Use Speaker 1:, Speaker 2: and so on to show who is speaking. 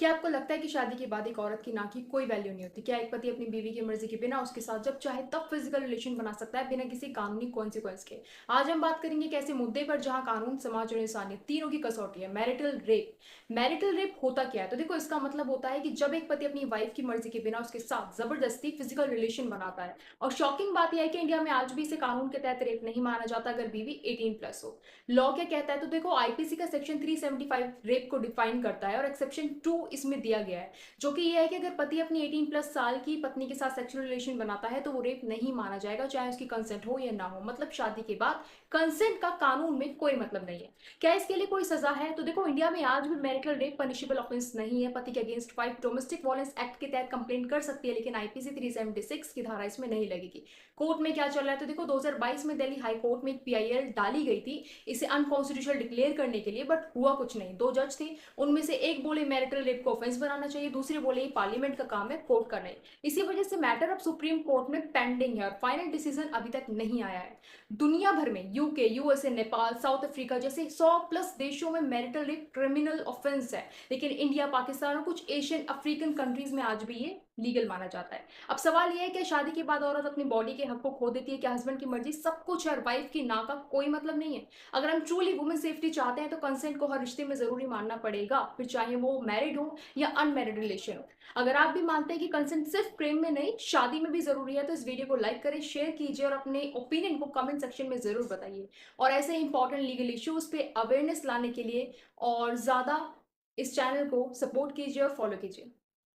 Speaker 1: क्या आपको लगता है कि शादी के बाद एक औरत की ना की कोई वैल्यू नहीं होती? क्या एक पति अपनी बीवी की मर्जी के बिना उसके साथ जब चाहे तब फिजिकल रिलेशन बना सकता है बिना किसी कानूनी कॉन्सिक्वेंस के? आज हम बात करेंगे एक ऐसे मुद्दे पर जहां कानून, समाज और इंसानियत तीनों की कसौटी है, मैरिटल रेप। मैरिटल रेप होता क्या है? तो देखो, इसका मतलब होता है कि जब एक पति अपनी वाइफ की मर्जी के बिना उसके साथ जबरदस्ती फिजिकल रिलेशन बनाता है। और शॉकिंग बात यह है कि इंडिया में आज भी इसे कानून के तहत रेप नहीं माना जाता अगर बीवी 18+ हो। लॉ क्या कहता है? तो देखो, आईपीसी का सेक्शन 375 रेप को डिफाइन करता है और एक्सेप्शन 2 इसमें दिया गया है, जो कि यह है कि अगर पति अपनी 18+ साल की पत्नी के साथ सेक्सुअल रिलेशन बनाता है तो वो रेप नहीं माना जाएगा, चाहे उसकी कंसेंट हो या ना हो। मतलब शादी के बाद कंसेंट का कानून में कोई मतलब नहीं है। क्या इसके लिए कोई सजा है? तो देखो, इंडिया में आज भी मैरिटल रेप पनिशेबल ऑफेंस नहीं है। पति के against wife domestic violence act के तहत कंप्लेंट कर सकती है, लेकिन आईपीसी 376 की धारा इसमें नहीं लगेगी। कोर्ट में क्या चल रहा है? तो देखो, 2022 में दिल्ली हाई कोर्ट में एक पीआईएल डाली गई थी इसे अनकॉन्स्टिट्यूशनल डिक्लेयर करने के लिए, बट हुआ कुछ नहीं। दो जज थे, उनमें से एक बोले मैरिटल रेप को ऑफेंस बनाना चाहिए, दूसरे बोले ये पार्लियामेंट का काम है, कोर्ट का नहीं। इसी वजह से मैटर अब सुप्रीम कोर्ट में पेंडिंग है और फाइनल डिसीजन अभी तक नहीं आया है। दुनिया भर में UK, USA, Nepal, south Africa जैसे 100+ देशों में मैरिटल रेप क्रिमिनल ऑफेंस है, लेकिन इंडिया, पाकिस्तान और कुछ एशियन अफ्रीकन कंट्रीज में आज भी ये लीगल माना जाता है। अब सवाल यह है कि शादी के बाद औरत अपनी बॉडी के हक को खो देती है? क्या हस्बैंड की मर्जी सब कुछ है और वाइफ की ना का कोई मतलब नहीं है? अगर हम ट्रूली वुमेन सेफ्टी चाहते हैं तो कंसेंट को हर रिश्ते में जरूरी मानना पड़ेगा, फिर चाहे वो मैरिड हो या अनमैरिड रिलेशन हो। अगर आप भी मानते हैं कि कंसेंट सिर्फ प्रेम में नहीं शादी में भी जरूरी है तो इस वीडियो को लाइक करें, शेयर कीजिए और अपने ओपिनियन को कमेंट सेक्शन में जरूर बताइए। और ऐसे इंपॉर्टेंट लीगल इश्यूज पे अवेयरनेस लाने के लिए और ज्यादा इस चैनल को सपोर्ट कीजिए और फॉलो कीजिए।